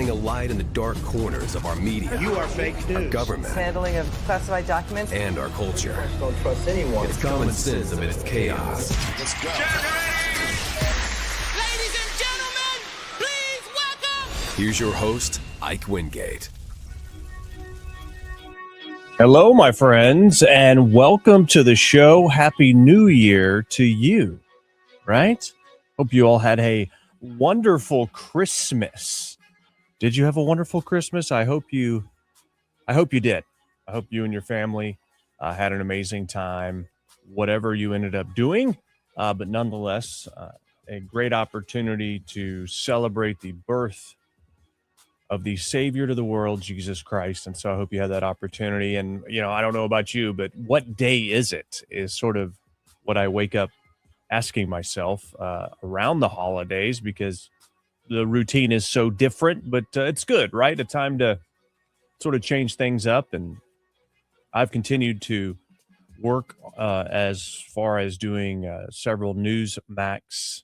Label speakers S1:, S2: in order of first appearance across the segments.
S1: shining a light in the dark corners of our media.
S2: You are fake news.
S1: Our government.
S3: Handling of classified documents.
S1: And our culture.
S2: Don't trust anyone.
S1: It's common sense amidst chaos.
S4: Let's go.
S5: Ladies and gentlemen, please welcome.
S1: Here's your host, Ike Wingate.
S6: Hello, my friends, and welcome to the show. Happy New Year to you, right? Hope you all had a wonderful Christmas. Did you have a wonderful Christmas? I hope you did. I hope you and your family had an amazing time, whatever you ended up doing. But nonetheless, a great opportunity to celebrate the birth of the Savior to the world, Jesus Christ. And so I hope you had that opportunity. And, I don't know about you, but what day is it is sort of what I wake up asking myself around the holidays, because the routine is so different, but it's good, right? A time to sort of change things up. And I've continued to work as far as doing several Newsmax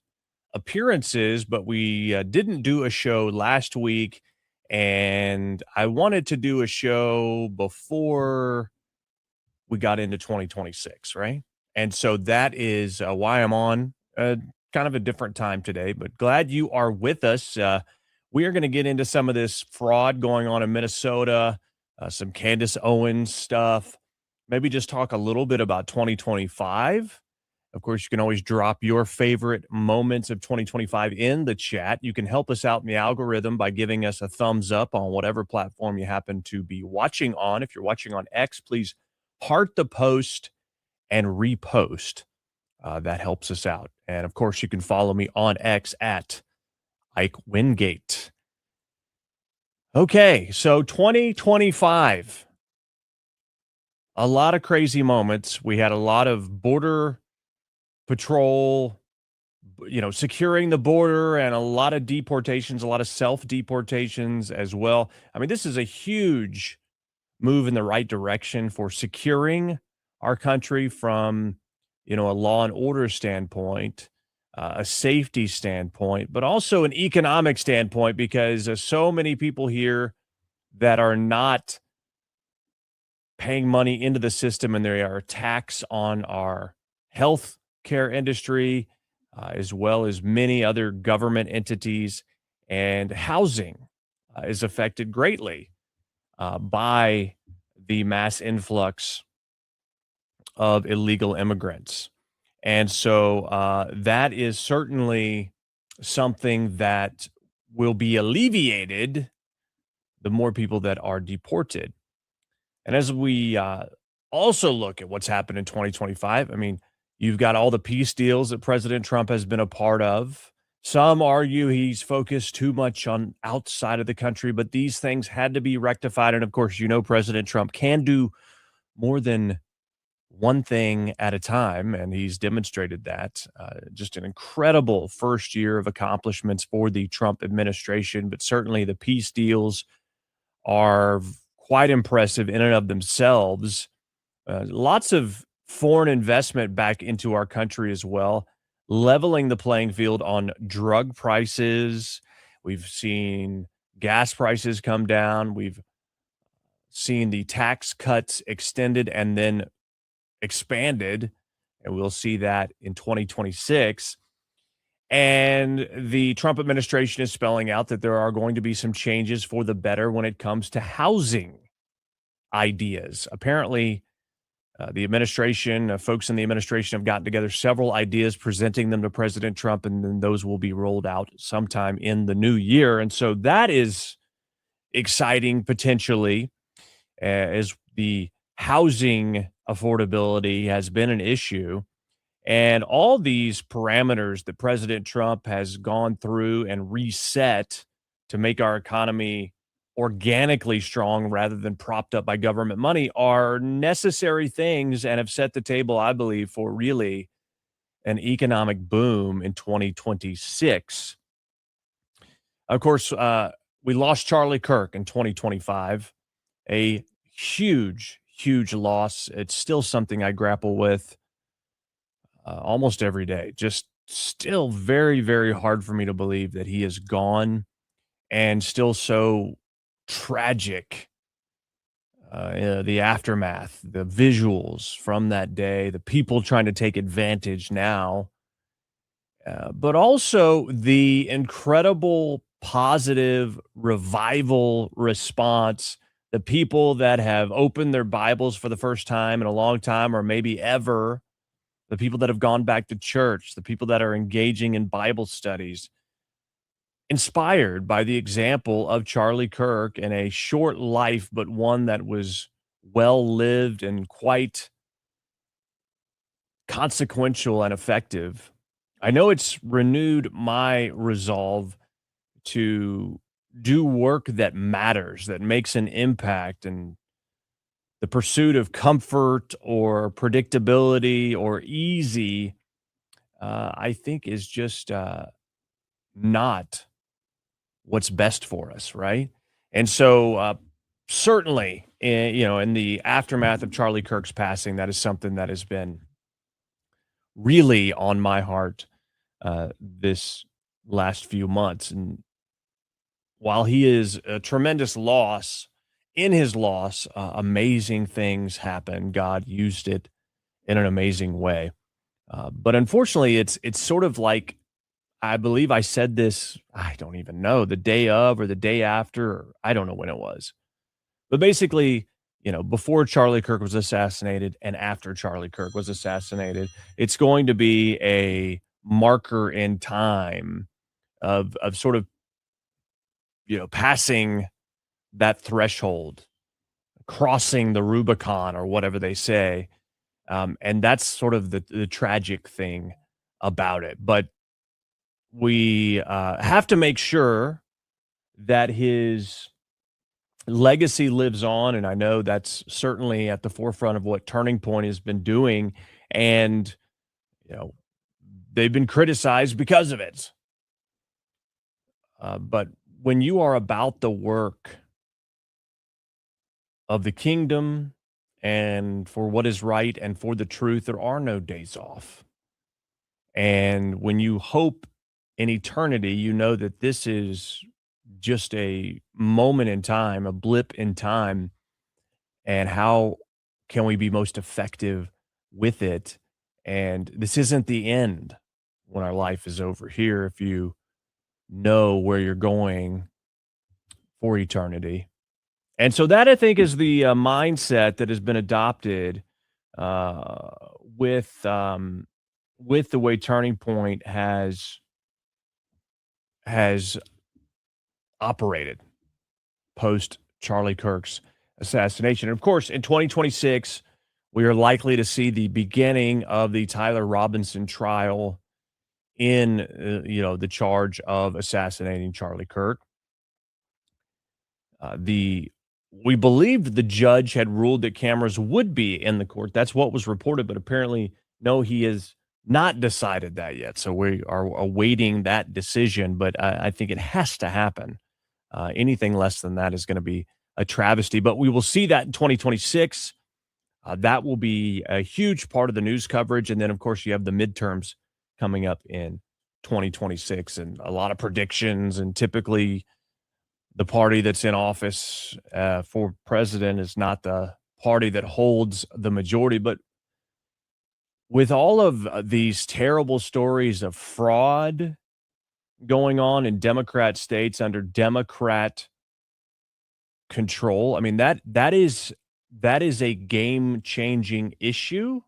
S6: appearances, but we didn't do a show last week. And I wanted to do a show before we got into 2026, right? And so that is why I'm on kind of a different time today, but glad you are with us. We are going to get into some of this fraud going on in Minnesota, some Candace Owens stuff, maybe just talk a little bit about 2025. Of course, you can always drop your favorite moments of 2025 in the chat. You can help us out in the algorithm by giving us a thumbs up on whatever platform you happen to be watching on. If you're watching on X, please heart the post and repost. That helps us out. And of course, you can follow me on X at Ike Wingate. Okay, so 2025. A lot of crazy moments. We had a lot of border patrol, securing the border, and a lot of deportations, a lot of self-deportations as well. I mean, this is a huge move in the right direction for securing our country from, a law and order standpoint, a safety standpoint, but also an economic standpoint, because there's so many people here that are not paying money into the system, and there are attacks on our health care industry, as well as many other government entities, and housing is affected greatly by the mass influx of illegal immigrants. And so that is certainly something that will be alleviated the more people that are deported. And as we also look at what's happened in 2025, I mean, you've got all the peace deals that President Trump has been a part of. Some argue he's focused too much on outside of the country, but these things had to be rectified. And of course, President Trump can do more than one thing at a time, and he's demonstrated that. Just an incredible first year of accomplishments for the Trump administration, but certainly the peace deals are quite impressive in and of themselves. Lots of foreign investment back into our country as well, leveling the playing field on drug prices. We've seen gas prices come down. We've seen the tax cuts extended and then expanded, and we'll see that in 2026. And the Trump administration is spelling out that there are going to be some changes for the better when it comes to housing ideas. Apparently, the administration, folks in the administration have gotten together several ideas, presenting them to President Trump, and then those will be rolled out sometime in the new year. And so that is exciting potentially, as the housing affordability has been an issue. And all these parameters that President Trump has gone through and reset to make our economy organically strong rather than propped up by government money are necessary things, and have set the table, I believe, for really an economic boom in 2026. Of course, we lost Charlie Kirk in 2025, a huge loss. It's still something I grapple with almost every day. Just still very, very hard for me to believe that he is gone. and still so tragic. The aftermath, the visuals from that day, the people trying to take advantage now, but also the incredible positive revival response. The people that have opened their Bibles for the first time in a long time, or maybe ever, the people that have gone back to church, the people that are engaging in Bible studies, inspired by the example of Charlie Kirk in a short life, but one that was well lived and quite consequential and effective. I know it's renewed my resolve to do work that matters, that makes an impact, and the pursuit of comfort or predictability or easy, I think, is just not what's best for us, right? And so, certainly, in the aftermath of Charlie Kirk's passing, that is something that has been really on my heart this last few months. And while he is a tremendous loss, in his loss, amazing things happened. God used it in an amazing way. But unfortunately, it's sort of like, I believe I said this, I don't even know, the day of or the day after, or I don't know when it was. But basically, before Charlie Kirk was assassinated and after Charlie Kirk was assassinated, it's going to be a marker in time of sort of, passing that threshold, crossing the Rubicon or whatever they say. And that's sort of the tragic thing about it. But we have to make sure that his legacy lives on. And I know that's certainly at the forefront of what Turning Point has been doing. And, you know, they've been criticized because of it. But when you are about the work of the kingdom and for what is right and for the truth, there are no days off. And when you hope in eternity, you know that this is just a moment in time, a blip in time, and how can we be most effective with it? And this isn't the end when our life is over here, if you know where you're going for eternity. And so that, I think, is the mindset that has been adopted uh, with with the way Turning Point has operated post Charlie Kirk's assassination. And of course, in 2026, we are likely to see the beginning of the Tyler Robinson trial in the charge of assassinating Charlie Kirk. The We believed the judge had ruled that cameras would be in the court. That's what was reported, but apparently, no, he has not decided that yet. So we are awaiting that decision, but I think it has to happen. Anything less than that is going to be a travesty, but we will see that in 2026. That will be a huge part of the news coverage. And then, of course, you have the midterms coming up in 2026 and a lot of predictions. And typically, the party that's in office for president is not the party that holds the majority. But with all of these terrible stories of fraud going on in Democrat states under Democrat control, I mean, that is a game-changing issue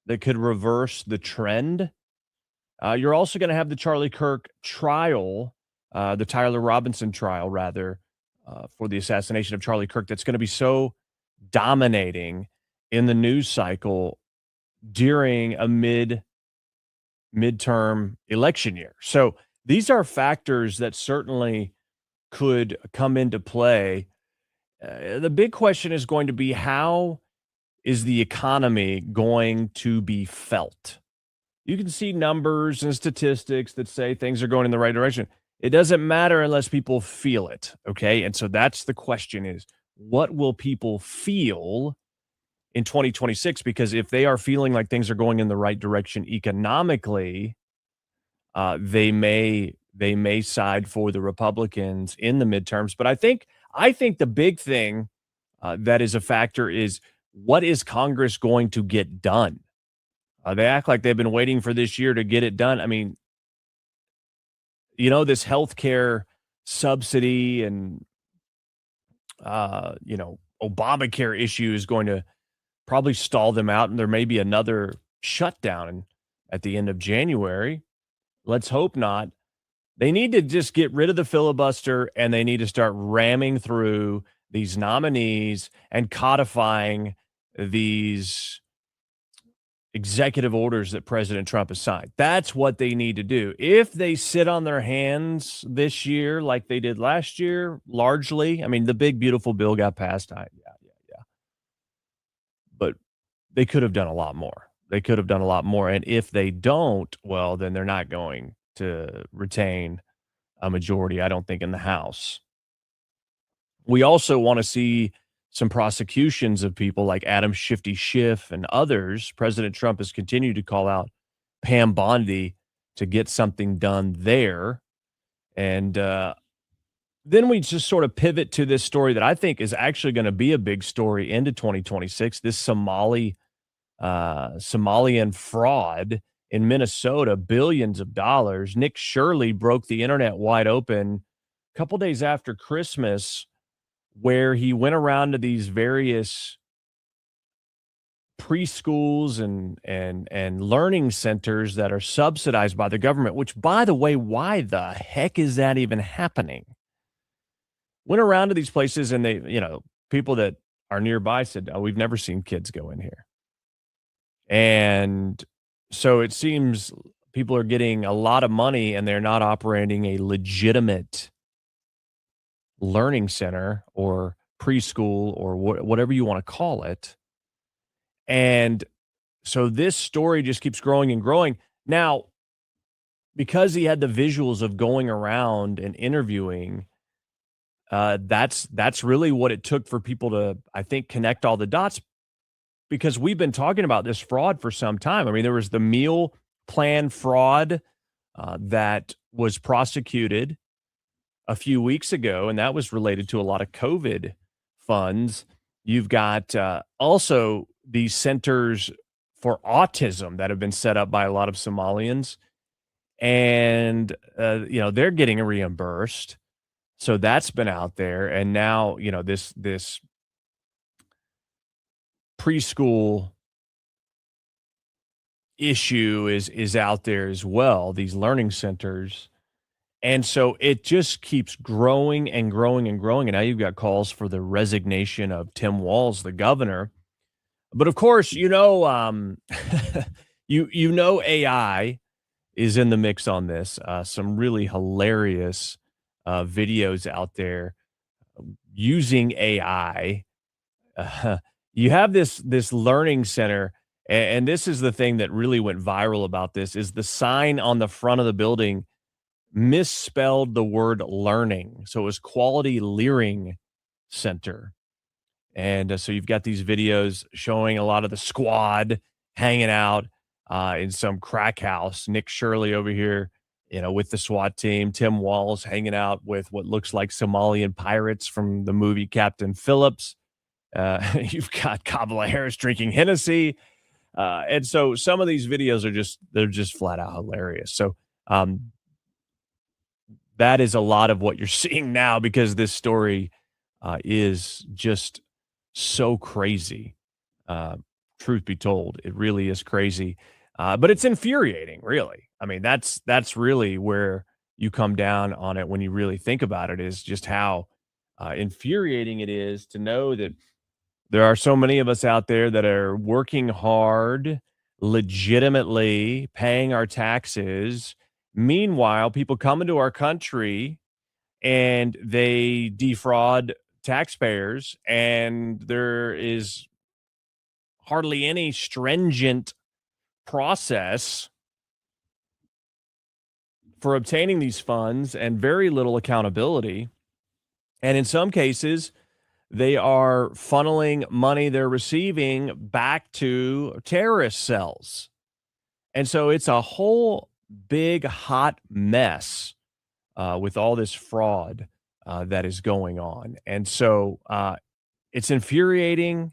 S6: that could reverse the trend. You're also going to have the Charlie Kirk trial, the Tyler Robinson trial, rather, for the assassination of Charlie Kirk. That's going to be so dominating in the news cycle during a midterm election year. So these are factors that certainly could come into play. The big question is going to be, how is the economy going to be felt? You can see numbers and statistics that say things are going in the right direction. It doesn't matter unless people feel it, okay? And so that's the question, is what will people feel in 2026? Because if they are feeling like things are going in the right direction economically, they may they may side for the Republicans in the midterms. But I think the big thing that is a factor is what is Congress going to get done? They act like they've been waiting for this year to get it done. I mean, this healthcare subsidy and Obamacare issue is going to probably stall them out, and there may be another shutdown at the end of January. Let's hope not. They need to just get rid of the filibuster, and they need to start ramming through these nominees and codifying these executive orders that President Trump has signed. That's what they need to do. If they sit on their hands this year like they did last year, largely, I mean, the big, beautiful bill got passed. Yeah. But they could have done a lot more. They could have done a lot more. And if they don't, well, then they're not going to retain a majority, I don't think, in the House. We also want to see some prosecutions of people like Adam Shifty Schiff and others. President Trump has continued to call out Pam Bondi to get something done there. And then we just sort of pivot to this story that I think is actually going to be a big story into 2026, this Somalian fraud in Minnesota, billions of dollars. Nick Shirley broke the internet wide open a couple days after Christmas, where he went around to these various preschools and learning centers that are subsidized by the government, which, by the way, why the heck is that even happening? Went around to these places, and they, people that are nearby said, "Oh, we've never seen kids go in here." And so it seems people are getting a lot of money, and they're not operating a legitimate learning center or preschool or whatever you want to call it. And so this story just keeps growing and growing. Now, because he had the visuals of going around and interviewing, that's really what it took for people to, I think, connect all the dots, because we've been talking about this fraud for some time. I mean, there was the meal plan fraud that was prosecuted a few weeks ago, and that was related to a lot of COVID funds. You've got also these centers for autism that have been set up by a lot of Somalians, and they're getting reimbursed. So that's been out there, and now this preschool issue is out there as well. These learning centers. And so it just keeps growing and growing and growing. And now you've got calls for the resignation of Tim Walz, the governor. But of course, AI is in the mix on this. Some really hilarious videos out there using AI. You have this learning center, and this is the thing that really went viral about this, is the sign on the front of the building misspelled the word learning. So it was Quality Learning Center. And so you've got these videos showing a lot of the squad hanging out in some crack house. Nick Shirley over here, with the SWAT team. Tim Walz hanging out with what looks like Somalian pirates from the movie Captain Phillips. You've got Kamala Harris drinking Hennessy. And so some of these videos they're just flat out hilarious. So that is a lot of what you're seeing now, because this story is just so crazy. Truth be told, it really is crazy, but it's infuriating, really. I mean, that's really where you come down on it when you really think about it, is just how infuriating it is to know that there are so many of us out there that are working hard, legitimately paying our taxes. Meanwhile, people come into our country and they defraud taxpayers, and there is hardly any stringent process for obtaining these funds, and very little accountability. And in some cases, they are funneling money they're receiving back to terrorist cells. And so it's a whole big hot mess with all this fraud that is going on. And so it's infuriating.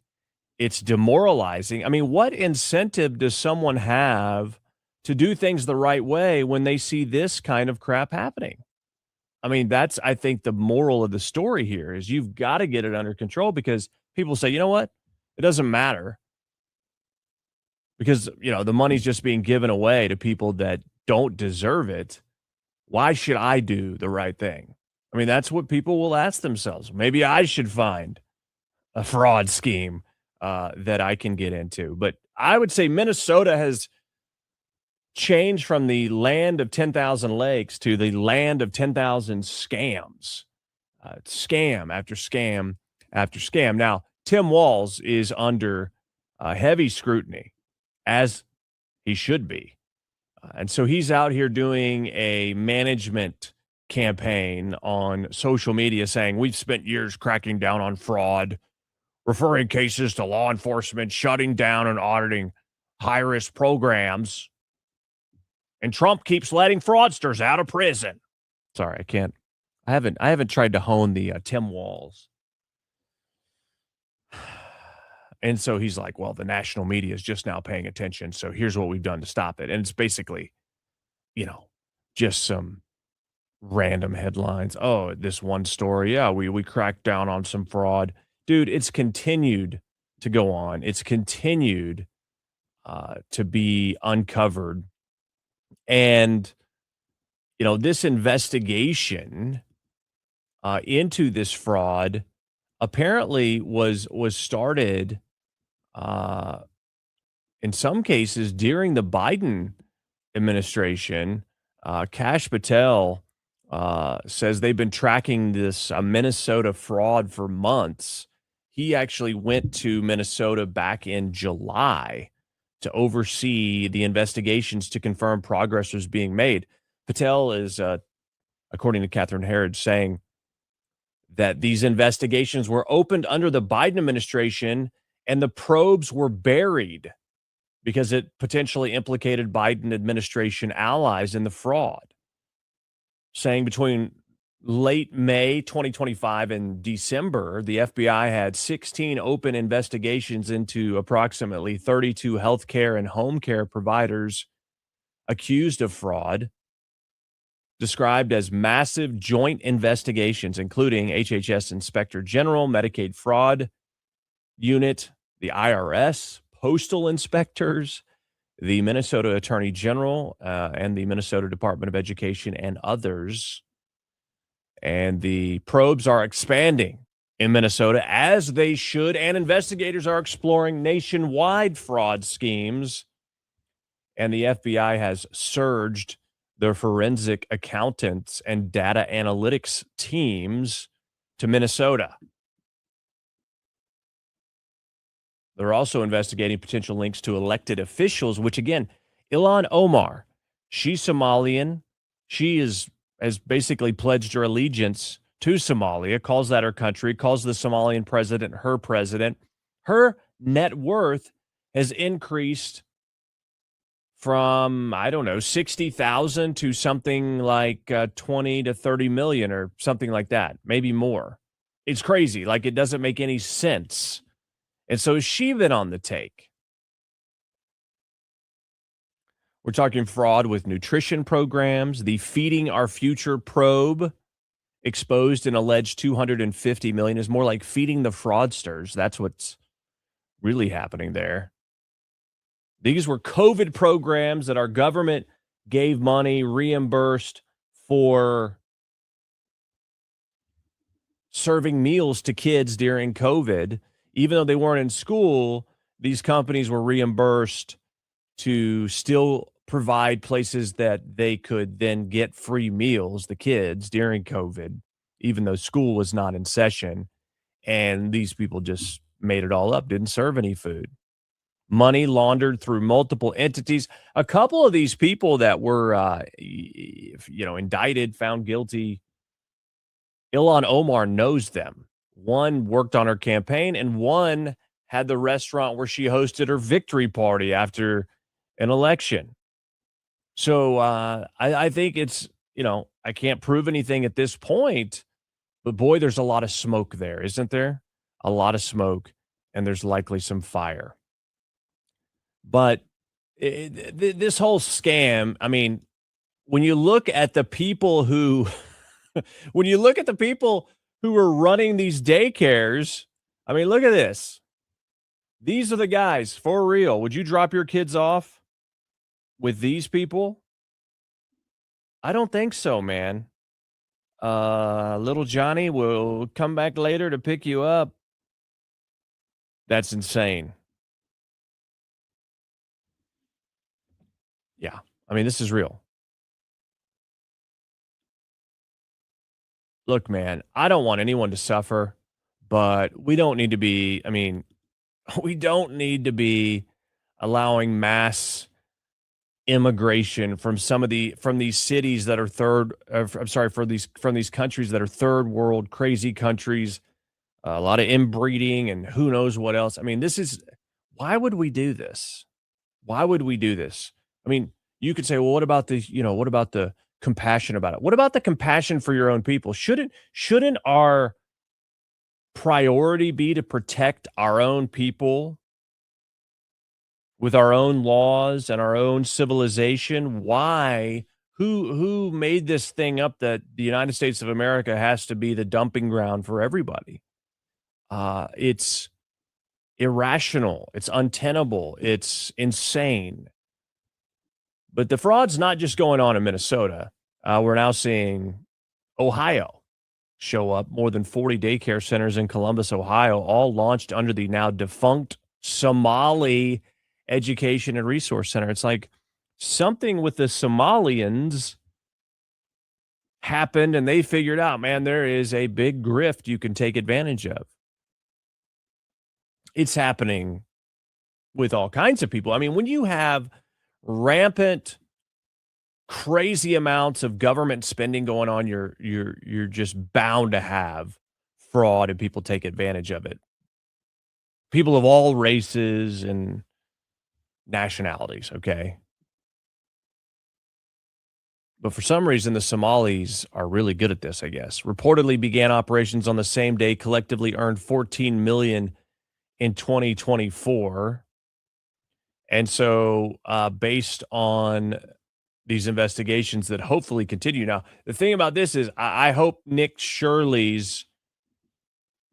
S6: It's demoralizing. I mean, what incentive does someone have to do things the right way when they see this kind of crap happening? I mean, that's, I think, the moral of the story here is you've got to get it under control because people say, you know what? It doesn't matter because, the money's just being given away to people that don't deserve it. Why should I do the right thing? I mean, that's what people will ask themselves. Maybe I should find a fraud scheme that I can get into. But I would say Minnesota has changed from the land of 10,000 lakes to the land of 10,000 scams. Scam after scam after scam. Now, Tim Walz is under heavy scrutiny, as he should be. And so he's out here doing a management campaign on social media saying, we've spent years cracking down on fraud, referring cases to law enforcement, shutting down and auditing high-risk programs. And Trump keeps letting fraudsters out of prison. Sorry, I haven't tried to hone the Tim Walz. And so he's like, well, the national media is just now paying attention. So here's what we've done to stop it. And it's basically, just some random headlines. Oh, this one story. Yeah, we cracked down on some fraud. Dude, it's continued to go on. It's continued to be uncovered. And, this investigation into this fraud apparently was started in some cases during the Biden administration. Kash Patel says they've been tracking this Minnesota fraud for months. He actually went to Minnesota back in July to oversee the investigations to confirm progress was being made. Patel is, according to Catherine Herod, saying that these investigations were opened under the Biden administration and the probes were buried because it potentially implicated Biden administration allies in the fraud. Saying between late May 2025 and December, the FBI had 16 open investigations into approximately 32 healthcare and home care providers accused of fraud, described as massive joint investigations, including HHS Inspector General, Medicaid Fraud Unit, the IRS, postal inspectors, the Minnesota Attorney General, and the Minnesota Department of Education, and others. And the probes are expanding in Minnesota, as they should, and investigators are exploring nationwide fraud schemes. And the FBI has surged their forensic accountants and data analytics teams to Minnesota. They're also investigating potential links to elected officials, which again, Ilhan Omar, she's Somalian. She has basically pledged her allegiance to Somalia, calls that her country, calls the Somalian president her president. Her net worth has increased from, 60,000 to something like 20 to 30 million or something like that, maybe more. It's crazy. Like, it doesn't make any sense. And so she's been on the take. We're talking fraud with nutrition programs, the Feeding Our Future probe, exposed an alleged $250 million, is more like feeding the fraudsters. That's what's really happening there. These were COVID programs that our government gave money, reimbursed for serving meals to kids during COVID. Even though they weren't in school, these companies were reimbursed to still provide places that they could then get free meals, the kids, during COVID, even though school was not in session. And these people just made it all up, didn't serve any food. Money laundered through multiple entities. A couple of these people that were, indicted, found guilty, Ilhan Omar knows them. One worked on her campaign, and one had the restaurant where she hosted her victory party after an election. So I think it's, I can't prove anything at this point, but boy, there's a lot of smoke there, isn't there? A lot of smoke, and there's likely some fire. But this whole scam, I mean, when you look at the people who when you look at the people who are running these daycares, I mean, look at this. These are the guys for real. Would you drop your kids off with these people? I don't think so, man. Little Johnny will come back later to pick you up. That's insane. Yeah. I mean, this is real. Look, man, I don't want anyone to suffer, but we don't need to be, I mean, we don't need to be allowing mass immigration from these cities that are from these countries that are third world crazy countries, a lot of inbreeding and who knows what else. I mean, why would we do this? Why would we do this? I mean, you could say, well, what about what about the compassion about it? What about the compassion for your own people? Shouldn't our priority be to protect our own people with our own laws and our own civilization? Why? Who made this thing up that the United States of America has to be the dumping ground for everybody? It's irrational. It's untenable. It's insane. But the fraud's not just going on in Minnesota. We're now seeing Ohio show up. More than 40 daycare centers in Columbus, Ohio, all launched under the now defunct Somali Education and Resource Center. It's like something with the Somalians happened and they figured out, man, there is a big grift you can take advantage of. It's happening with all kinds of people. I mean, when you have rampant, crazy amounts of government spending going on, you're just bound to have fraud and people take advantage of it. People of all races and nationalities, okay? But for some reason, the Somalis are really good at this, I guess. Reportedly began operations on the same day, collectively earned $14 million in 2024. And so based on these investigations that hopefully continue. Now, the thing about this is I hope Nick Shirley's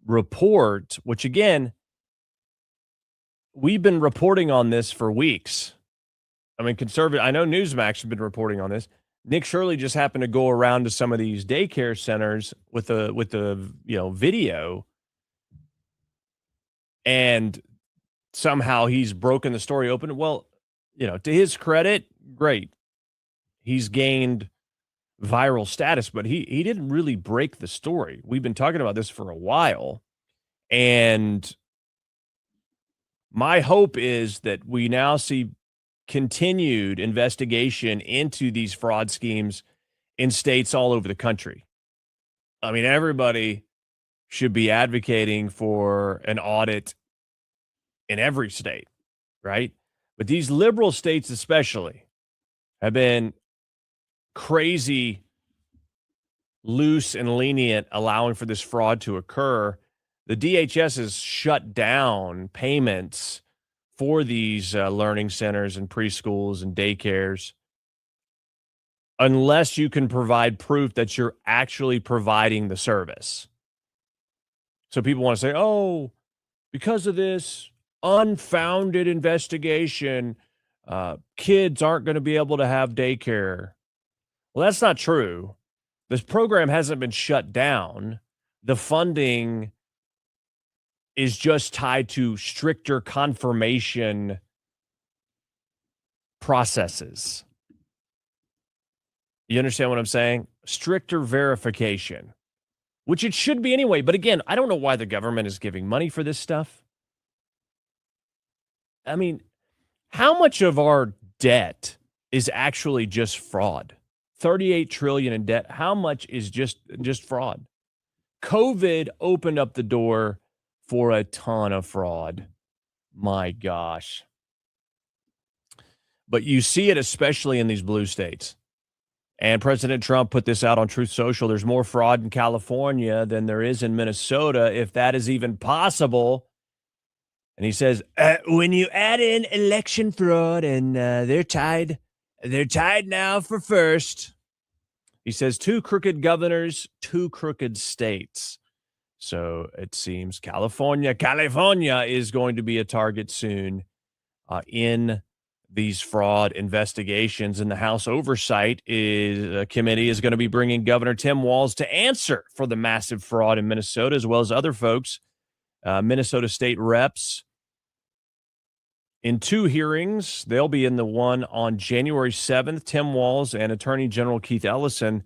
S6: report, which again, we've been reporting on this for weeks. I mean, I know Newsmax has been reporting on this. Nick Shirley just happened to go around to some of these daycare centers with the video, and somehow he's broken the story open. Well, to his credit, great. He's gained viral status, but he didn't really break the story. We've been talking about this for a while, and my hope is that we now see continued investigation into these fraud schemes in states all over the country. I mean, everybody should be advocating for an audit in every state, right? But these liberal states especially have been crazy loose and lenient, allowing for this fraud to occur. The DHS has shut down payments for these learning centers and preschools and daycares unless you can provide proof that you're actually providing the service. So people want to say, oh, because of this unfounded investigation, kids aren't going to be able to have daycare. Well, that's not true. This program hasn't been shut down. The funding is just tied to stricter confirmation processes. You understand what I'm saying? Stricter verification, which it should be anyway. But again, I don't know why the government is giving money for this stuff. I mean, how much of our debt is actually just fraud? 38 trillion in debt. How much is just fraud? COVID opened up the door for a ton of fraud. My gosh. But you see it especially in these blue states. And President Trump put this out on Truth Social. There's more fraud in California than there is in Minnesota, if that is even possible. And he says, when you add in election fraud, and they're tied now for first. He says 2 crooked governors, 2 crooked states. So it seems California is going to be a target soon in these fraud investigations. And the House Oversight Committee is going to be bringing Governor Tim Walz to answer for the massive fraud in Minnesota, as well as other folks, Minnesota state reps, in 2 hearings. They'll be in the one on January 7th. Tim Walz and Attorney General Keith Ellison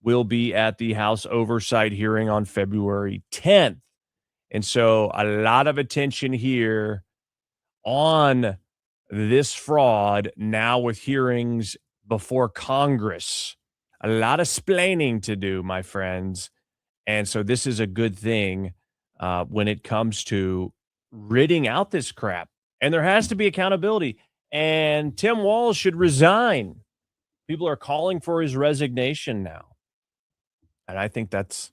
S6: will be at the House Oversight hearing on February 10th. And so a lot of attention here on this fraud now with hearings before Congress. A lot of splaining to do, my friends. And so this is a good thing when it comes to ridding out this crap. And there has to be accountability. And Tim Walz should resign. People are calling for his resignation now. And I think that's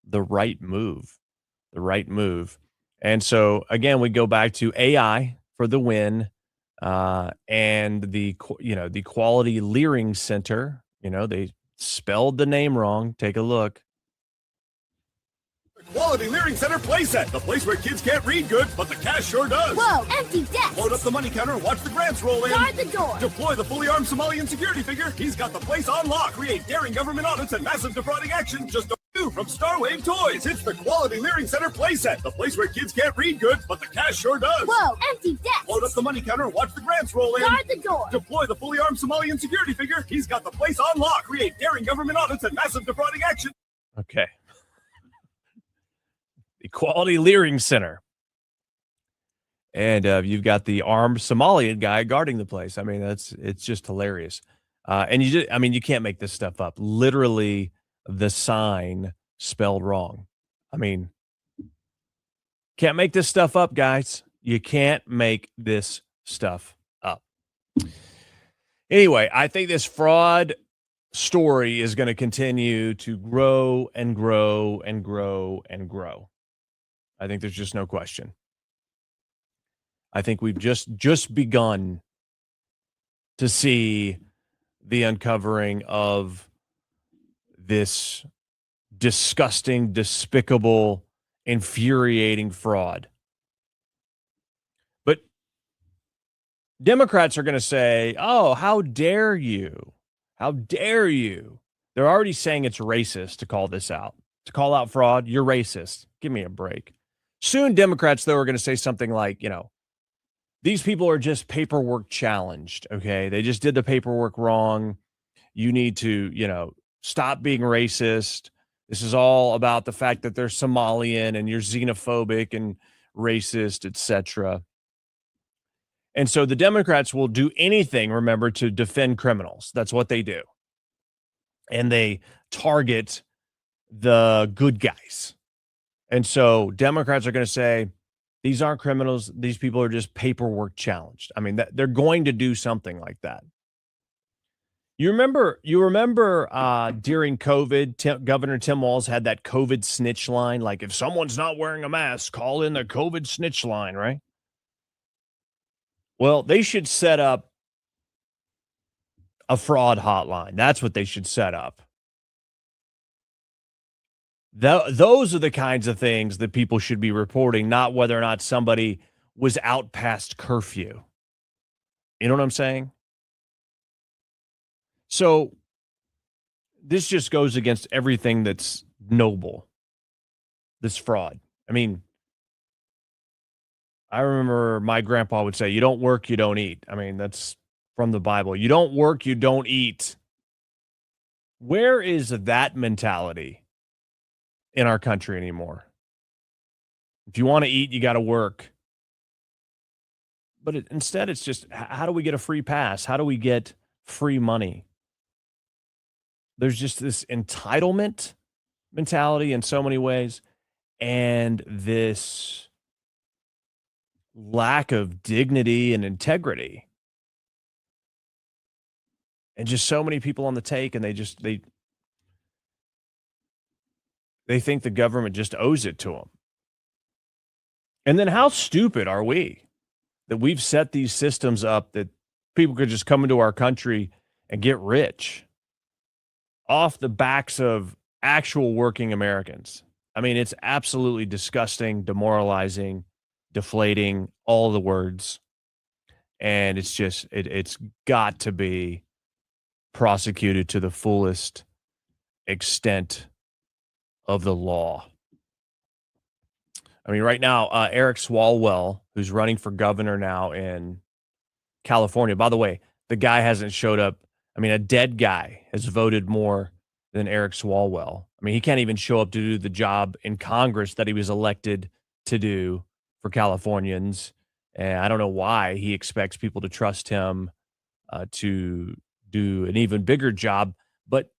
S6: the right move. And so, again, we go back to AI for the win, and the Quality Leering Center. They spelled the name wrong. Take a look.
S2: Quality Leering Center playset, the place where kids can't read good, but the cash sure does.
S5: Whoa, empty desk.
S2: Load up the money counter and watch the grants roll in.
S5: Guard the door.
S2: Deploy the fully armed Somalian security figure. He's got the place on lock. Create daring government audits and massive defrauding action. Just new from Starwave Toys. It's the Quality Leering Center playset, the place where kids can't read good, but the cash sure does.
S5: Whoa, empty desk.
S2: Load up the money counter and watch the grants roll in.
S5: Guard the door.
S2: Deploy the fully armed Somalian security figure. He's got the place on lock. Create daring government audits and massive defrauding action.
S6: Okay. The Quality Leering Center. And you've got the armed Somalian guy guarding the place. I mean, it's just hilarious. And you can't make this stuff up. Literally, the sign spelled wrong. I mean, can't make this stuff up, guys. You can't make this stuff up. Anyway, I think this fraud story is going to continue to grow and grow and grow and grow. I think there's just no question. I think we've just begun to see the uncovering of this disgusting, despicable, infuriating fraud. But Democrats are going to say, oh, how dare you? How dare you? They're already saying it's racist to call this out. To call out fraud, you're racist. Give me a break. Soon, Democrats, though, are going to say something like, these people are just paperwork challenged, okay? They just did the paperwork wrong. You need to, stop being racist. This is all about the fact that they're Somalian and you're xenophobic and racist, etc. And so the Democrats will do anything, remember, to defend criminals. That's what they do. And they target the good guys. And so Democrats are going to say, these aren't criminals. These people are just paperwork challenged. I mean, they're going to do something like that. You remember during COVID, Governor Tim Walz had that COVID snitch line. Like, if someone's not wearing a mask, call in the COVID snitch line, right? Well, they should set up a fraud hotline. That's what they should set up. Those are the kinds of things that people should be reporting, not whether or not somebody was out past curfew. You know what I'm saying? So this just goes against everything that's noble, this fraud. I mean, I remember my grandpa would say, you don't work, you don't eat. I mean, that's from the Bible. You don't work, you don't eat. Where is that mentality in our country anymore? If you want to eat, you got to work. But instead, it's just, how do we get a free pass? How do we get free money? There's just this entitlement mentality in so many ways, and this lack of dignity and integrity. and just so many people on the take, and they think the government just owes it to them. And then how stupid are we that we've set these systems up that people could just come into our country and get rich off the backs of actual working Americans? I mean, it's absolutely disgusting, demoralizing, deflating, all the words. And it's just, it's got to be prosecuted to the fullest extent of the law. I mean, right now, Eric Swalwell, who's running for governor now in California. By the way, the guy hasn't showed up. I mean, a dead guy has voted more than Eric Swalwell. I mean, he can't even show up to do the job in Congress that he was elected to do for Californians. And I don't know why he expects people to trust him to do an even bigger job. But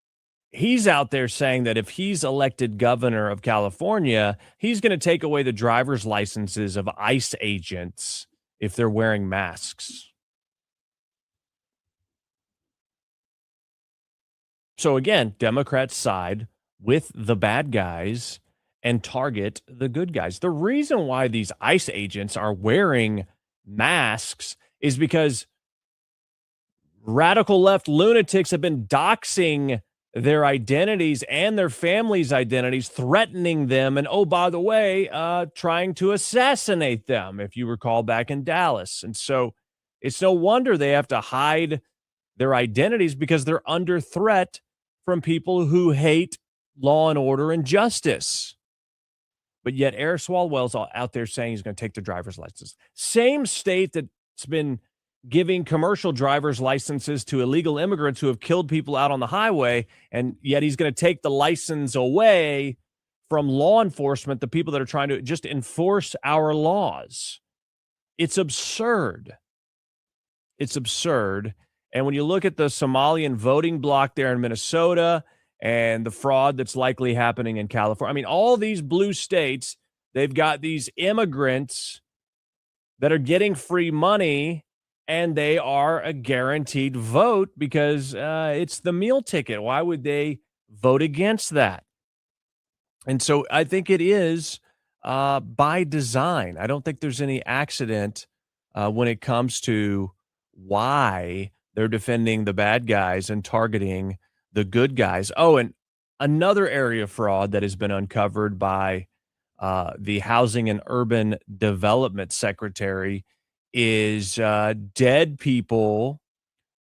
S6: he's out there saying that if he's elected governor of California, he's going to take away the driver's licenses of ICE agents if they're wearing masks. So again, Democrats side with the bad guys and target the good guys. The reason why these ICE agents are wearing masks is because radical left lunatics have been doxing their identities and their families' identities, threatening them, and oh, by the way, trying to assassinate them, if you recall back in Dallas. And so it's no wonder they have to hide their identities, because they're under threat from people who hate law and order and justice. But yet Eric Swalwell's out there saying he's going to take the driver's license. Same state that's been giving commercial driver's licenses to illegal immigrants who have killed people out on the highway, and yet he's going to take the license away from law enforcement, the people that are trying to just enforce our laws. It's absurd. It's absurd. And when you look at the Somalian voting bloc there in Minnesota and the fraud that's likely happening in California, I mean, all these blue states, they've got these immigrants that are getting free money, and they are a guaranteed vote because it's the meal ticket. Why would they vote against that? And so I think it is by design. I don't think there's any accident when it comes to why they're defending the bad guys and targeting the good guys. Oh, and another area of fraud that has been uncovered by the Housing and Urban Development Secretary is dead people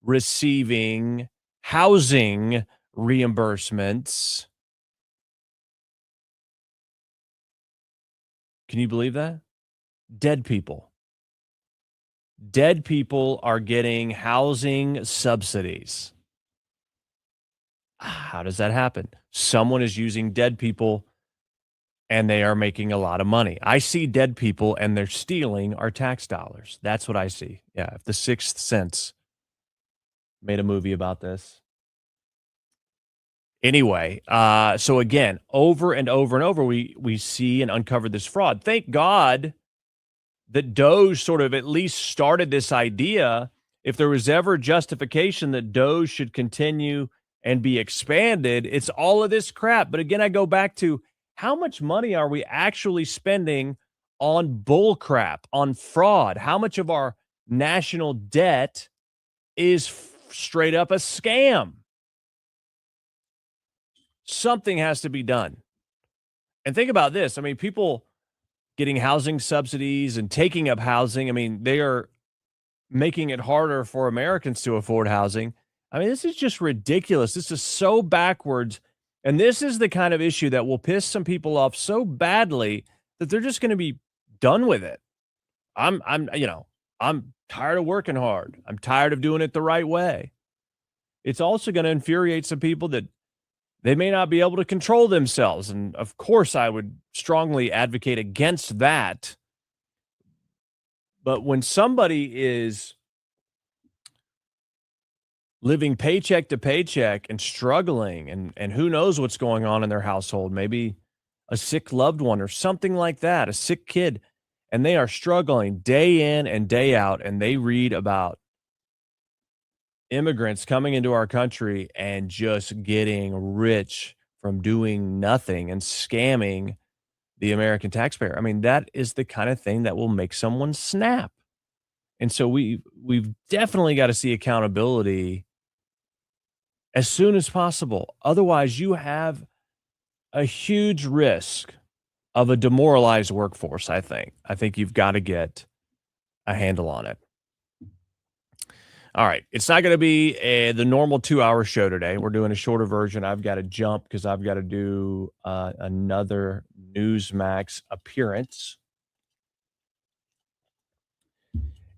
S6: receiving housing reimbursements. Can you believe that? Dead people. Dead people are getting housing subsidies. How does that happen? Someone is using dead people and they are making a lot of money. I see dead people and they're stealing our tax dollars. That's what I see. Yeah, if The Sixth Sense made a movie about this. Anyway, so again, over and over and over, we see and uncover this fraud. Thank God that Doge sort of at least started this idea. If there was ever justification that Doge should continue and be expanded, it's all of this crap. But again, I go back to, how much money are we actually spending on bull crap, on fraud? How much of our national debt is straight up a scam? Something has to be done. And think about this. I mean, people getting housing subsidies and taking up housing, I mean, they are making it harder for Americans to afford housing. I mean, this is just ridiculous. This is so backwards. And this is the kind of issue that will piss some people off so badly that they're just going to be done with it. I'm tired of working hard. I'm tired of doing it the right way. It's also going to infuriate some people that they may not be able to control themselves. And of course, I would strongly advocate against that. But when somebody is living paycheck to paycheck and struggling, and who knows what's going on in their household, maybe a sick loved one or something like that, a sick kid, and they are struggling day in and day out, and they read about immigrants coming into our country and just getting rich from doing nothing and scamming the American taxpayer. I mean, that is the kind of thing that will make someone snap. And so we've definitely got to see accountability as soon as possible. Otherwise, you have a huge risk of a demoralized workforce, I think. I think you've got to get a handle on it. All right. It's not going to be the normal 2-hour show today. We're doing a shorter version. I've got to jump because I've got to do another Newsmax appearance.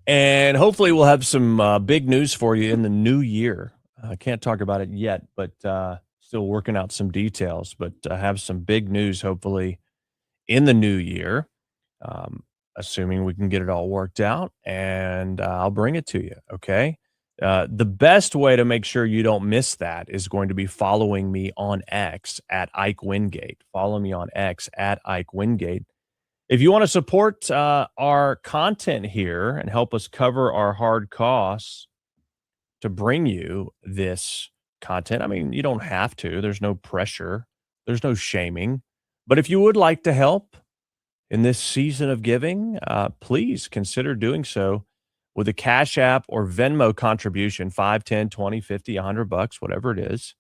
S6: And hopefully we'll have some big news for you in the new year. I can't talk about it yet, but still working out some details. But have some big news, hopefully, in the new year, assuming we can get it all worked out. And I'll bring it to you, okay? The best way to make sure you don't miss that is going to be following me on X at Ike Wingate. Follow me on X at Ike Wingate. If you want to support our content here and help us cover our hard costs to bring you this content, I mean, you don't have to. There's no pressure. There's no shaming. But if you would like to help in this season of giving, please consider doing so with a Cash App or Venmo contribution, 5, 10, 20, 50, $100, whatever it is.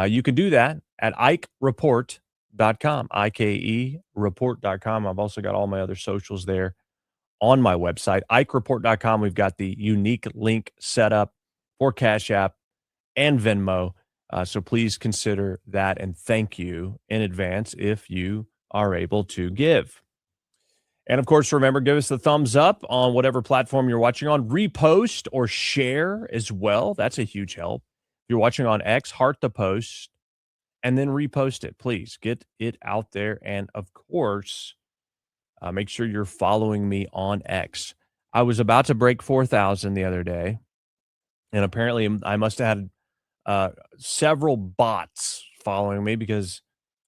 S6: You can do that at IkeReport.com, IKEReport.com. I've also got all my other socials there on my website, IkeReport.com. We've got the unique link set up for Cash App and Venmo. So please consider that, and thank you in advance if you are able to give. And of course, remember, give us the thumbs up on whatever platform you're watching on. Repost or share as well. That's a huge help. If you're watching on X, heart the post and then repost it. Please get it out there. And of course, make sure you're following me on X. I was about to break 4,000 the other day, and apparently I must have had several bots following me because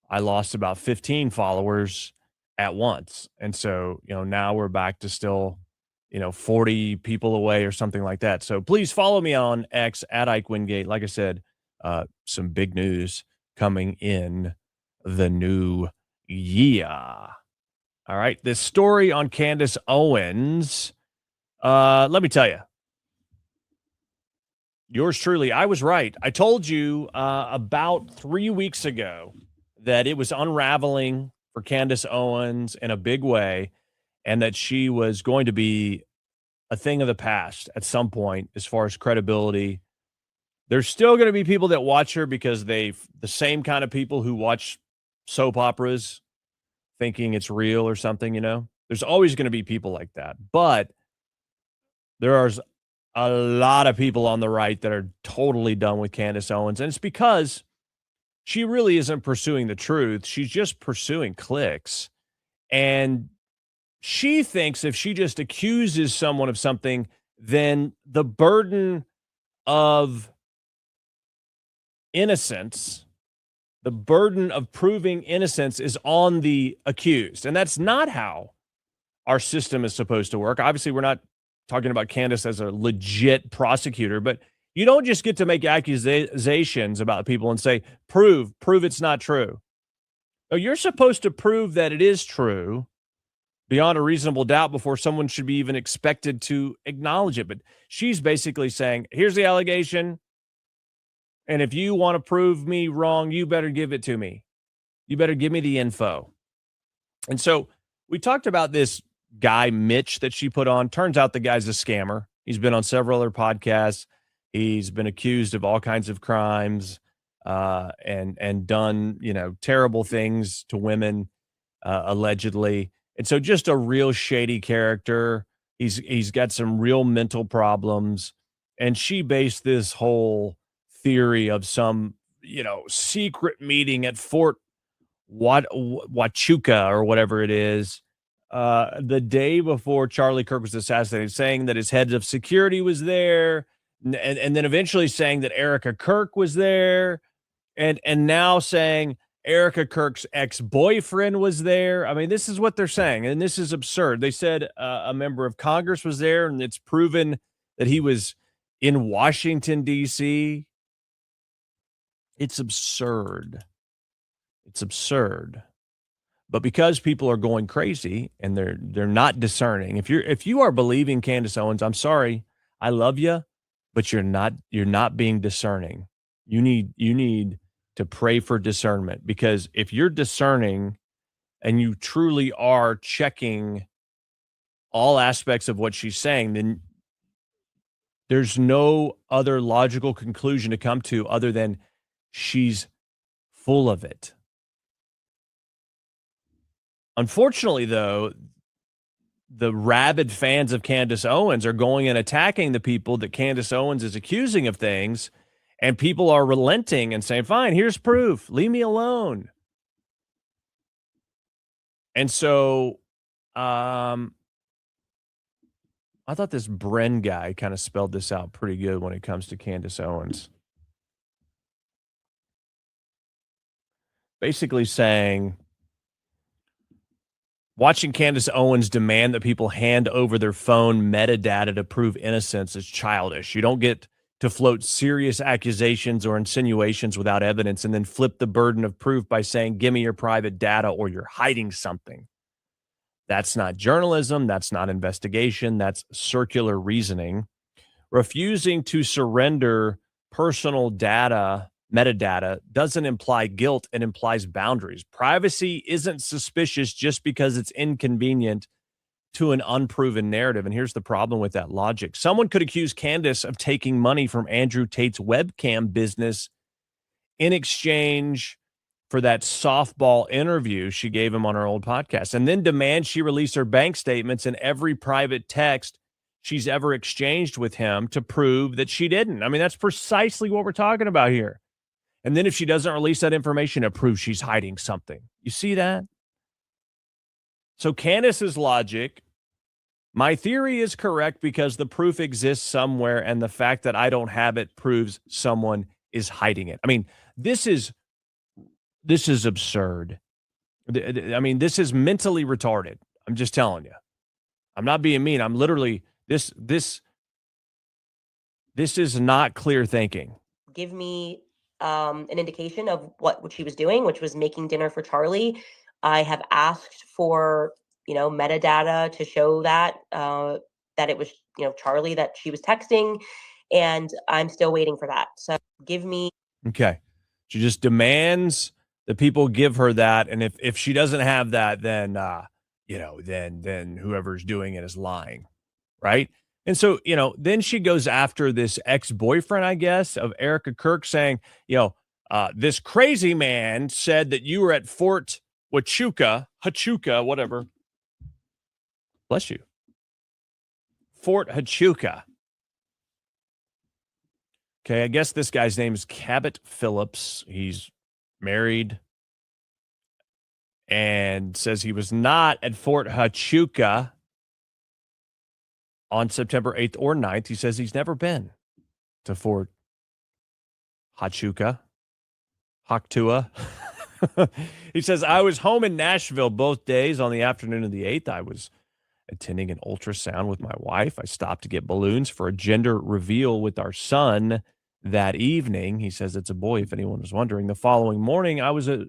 S6: I lost about 15 followers at once. And so, now we're back to still, 40 people away or something like that. So please follow me on X at Ike Wingate. Like I said, some big news coming in the new year. All right. This story on Candace Owens. Let me tell you, yours truly, I was right. I told you about 3 weeks ago that it was unraveling for Candace Owens in a big way, and that she was going to be a thing of the past at some point as far as credibility. There's still going to be people that watch her because the same kind of people who watch soap operas thinking it's real or something, There's always going to be people like that. But there are a lot of people on the right that are totally done with Candace Owens, and it's because she really isn't pursuing the truth. She's just pursuing clicks. And she thinks if she just accuses someone of something, then the burden of innocence, the burden of proving innocence is on the accused. And that's not how our system is supposed to work. Obviously, we're not talking about Candace as a legit prosecutor, but you don't just get to make accusations about people and say, prove it's not true. No, you're supposed to prove that it is true beyond a reasonable doubt before someone should be even expected to acknowledge it. But she's basically saying, here's the allegation, and if you want to prove me wrong, you better give it to me. You better give me the info. And so we talked about this guy, Mitch, that she put on. Turns out the guy's a scammer. He's been on several other podcasts. He's been accused of all kinds of crimes and done, terrible things to women, allegedly. And so just a real shady character. He's got some real mental problems. And she based this whole theory of some, secret meeting at Fort Huachuca or whatever it is, the day before Charlie Kirk was assassinated, saying that his head of security was there. And then eventually saying that Erica Kirk was there, and now saying Erica Kirk's ex-boyfriend was there. I mean, this is what they're saying, and this is absurd. They said a member of Congress was there, and it's proven that he was in Washington, D.C. It's absurd. It's absurd. But because people are going crazy and they're not discerning, if you are believing Candace Owens, I'm sorry, I love you, but you're not being discerning. You need to pray for discernment, because if you're discerning and you truly are checking all aspects of what she's saying, then there's no other logical conclusion to come to other than she's full of it. Unfortunately, though, the rabid fans of Candace Owens are going and attacking the people that Candace Owens is accusing of things, and people are relenting and saying, fine, here's proof. Leave me alone. And so I thought this Bren guy kind of spelled this out pretty good when it comes to Candace Owens. Basically saying, watching Candace Owens demand that people hand over their phone metadata to prove innocence is childish. You don't get to float serious accusations or insinuations without evidence and then flip the burden of proof by saying, give me your private data or you're hiding something. That's not journalism. That's not investigation. That's circular reasoning. Refusing to surrender personal data, metadata, doesn't imply guilt. It implies boundaries. Privacy isn't suspicious just because it's inconvenient to an unproven narrative. And here's the problem with that logic. Someone could accuse Candace of taking money from Andrew Tate's webcam business in exchange for that softball interview she gave him on her old podcast, and then demand she release her bank statements and every private text she's ever exchanged with him to prove that she didn't. I mean, that's precisely what we're talking about here. And then if she doesn't release that information, it proves she's hiding something. You see that? So Candace's logic, my theory is correct because the proof exists somewhere, and the fact that I don't have it proves someone is hiding it. I mean, this is absurd. I mean, this is mentally retarded. I'm just telling you. I'm not being mean. I'm literally this is not clear thinking.
S4: Give me an indication of what she was doing, which was making dinner for Charlie. I have asked for, metadata to show that that it was, Charlie that she was texting, and I'm still waiting for that. So give me.
S6: Okay. She just demands that people give her that, and if she doesn't have that, then then whoever's doing it is lying, right? And so, then she goes after this ex-boyfriend, I guess, of Erica Kirk, saying, this crazy man said that you were at Fort Huachuca, whatever. Bless you. Fort Huachuca. Okay, I guess this guy's name is Cabot Phillips. He's married and says he was not at Fort Huachuca on September 8th or 9th. He says he's never been to Fort Huachuca. He says, I was home in Nashville both days. On the afternoon of the 8th, I was attending an ultrasound with my wife. I stopped to get balloons for a gender reveal with our son that evening. He says it's a boy, if anyone was wondering. The following morning, I was at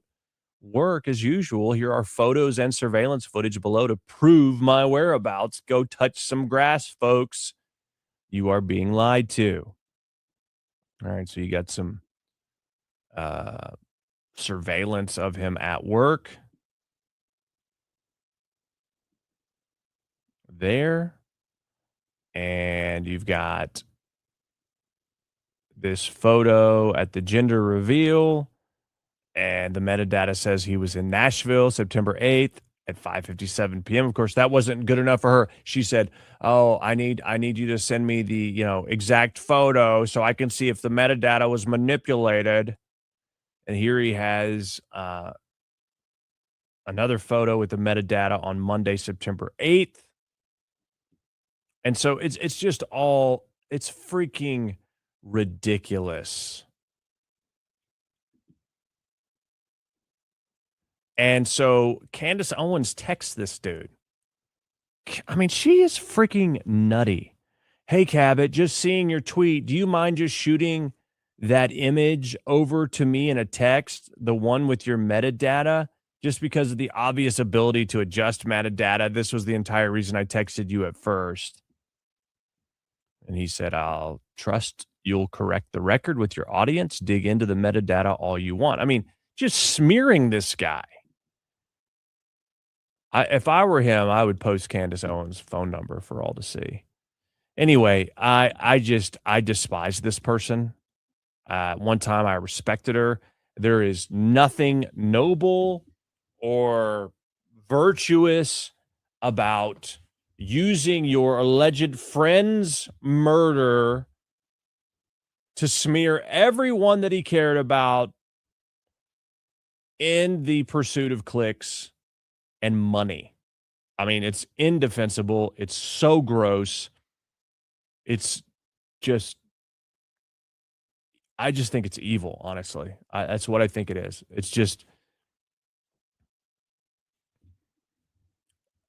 S6: work as usual. Here are photos and surveillance footage below to prove my whereabouts. Go touch some grass, folks. You are being lied to. All right, so you got some surveillance of him at work there. And you've got this photo at the gender reveal. And the metadata says he was in Nashville September 8th at 5:57 p.m. Of course, that wasn't good enough for her. She said, oh, I need you to send me the, exact photo so I can see if the metadata was manipulated. And here he has another photo with the metadata on Monday, September 8th. And so it's just it's freaking ridiculous. And so Candace Owens texts this dude. I mean, she is freaking nutty. Hey, Cabot, just seeing your tweet. Do you mind just shooting that image over to me in a text, the one with your metadata, just because of the obvious ability to adjust metadata? This was the entire reason I texted you at first. And he said, I'll trust you'll correct the record with your audience, dig into the metadata all you want. I mean, just smearing this guy. If I were him, I would post Candace Owens' phone number for all to see. Anyway, I despise this person. One time I respected her. There is nothing noble or virtuous about using your alleged friend's murder to smear everyone that he cared about in the pursuit of clicks and money. I mean, it's indefensible. It's so gross. It's just, I just think it's evil, honestly. That's what I think it is. It's just,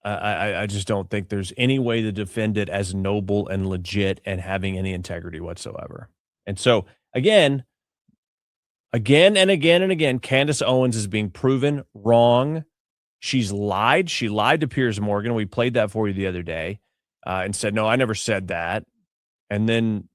S6: I just don't think there's any way to defend it as noble and legit and having any integrity whatsoever. And so, again and again, Candace Owens is being proven wrong. She's lied. She lied to Piers Morgan. We played that for you the other day and said, no, I never said that. And then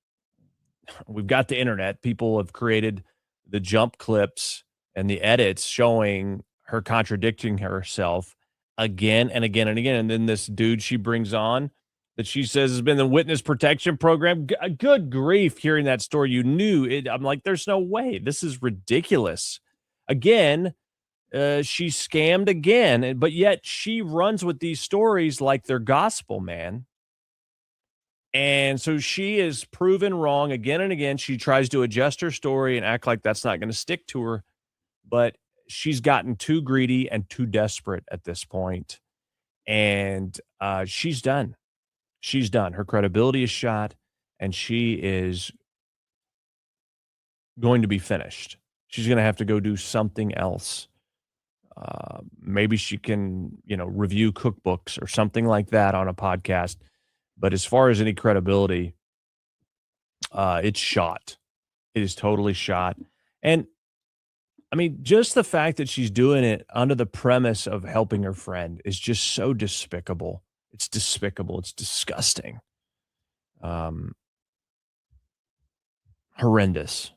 S6: we've got the internet. People have created the jump clips and the edits showing her contradicting herself again and again and again. And then this dude she brings on that she says has been the witness protection program. Good grief, hearing that story. You knew it. I'm like, there's no way. This is ridiculous. Again, she scammed again, but yet she runs with these stories like they're gospel, man. And so she is proven wrong again and again. She tries to adjust her story and act like that's not going to stick to her, but she's gotten too greedy and too desperate at this point. And she's done. She's done. Her credibility is shot, and she is going to be finished. She's going to have to go do something else. Maybe she can, review cookbooks or something like that on a podcast. But as far as any credibility, it's shot. It is totally shot. And I mean, just the fact that she's doing it under the premise of helping her friend is just so despicable. It's despicable. It's disgusting. Horrendous.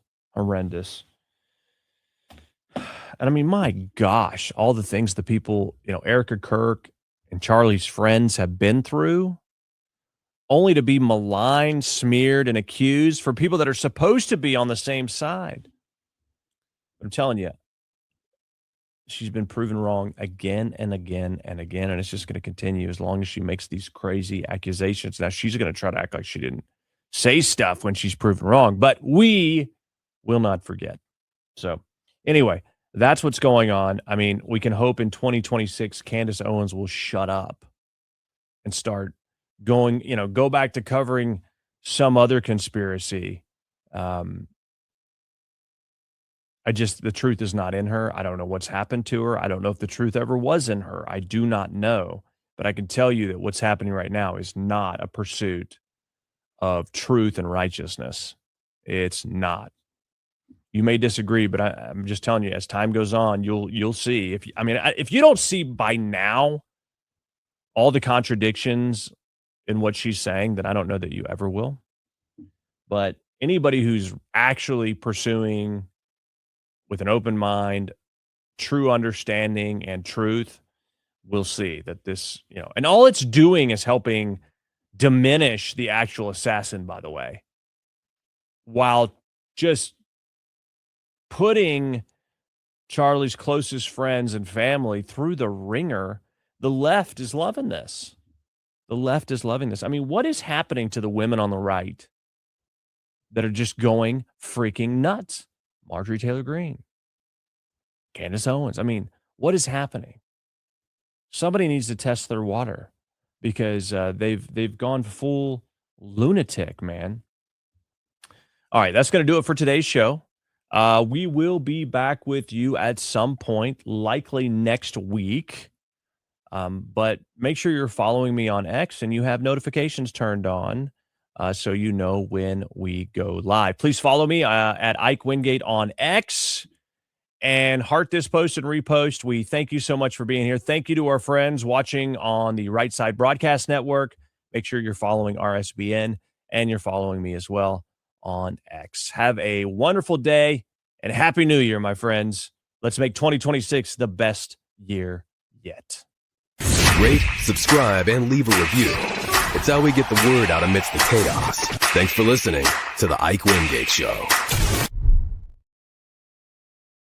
S6: And I mean, my gosh, all the things the people, Erica Kirk and Charlie's friends have been through, only to be maligned, smeared, and accused for people that are supposed to be on the same side. I'm telling you, she's been proven wrong again and again and again, and it's just going to continue as long as she makes these crazy accusations. Now, she's going to try to act like she didn't say stuff when she's proven wrong, but we will not forget. So anyway, that's what's going on. I mean, we can hope in 2026, Candace Owens will shut up and start going, go back to covering some other conspiracy. The truth is not in her. I don't know what's happened to her. I don't know if the truth ever was in her. I do not know. But I can tell you that what's happening right now is not a pursuit of truth and righteousness. It's not. You may disagree, but I'm just telling you, as time goes on, you'll see. If you don't see by now all the contradictions in what she's saying, then I don't know that you ever will. But anybody who's actually pursuing with an open mind, true understanding and truth, will see that this, and all it's doing is helping diminish the actual assassin, by the way, while just putting Charlie's closest friends and family through the ringer. The left is loving this. The left is loving this. I mean, what is happening to the women on the right that are just going freaking nuts? Marjorie Taylor Greene, Candace Owens. I mean, what is happening? Somebody needs to test their water because they've gone full lunatic, man. All right, that's going to do it for today's show. We will be back with you at some point, likely next week. But make sure you're following me on X and you have notifications turned on so you know when we go live. Please follow me at Ike Wingate on X and heart this post and repost. We thank you so much for being here. Thank you to our friends watching on the Right Side Broadcast Network. Make sure you're following RSBN and you're following me as well on X. Have a wonderful day and Happy New Year, my friends. Let's make 2026 the best year yet.
S1: Rate, subscribe, and leave a review. It's how we get the word out amidst the chaos. Thanks for listening to The Ike Wingate Show.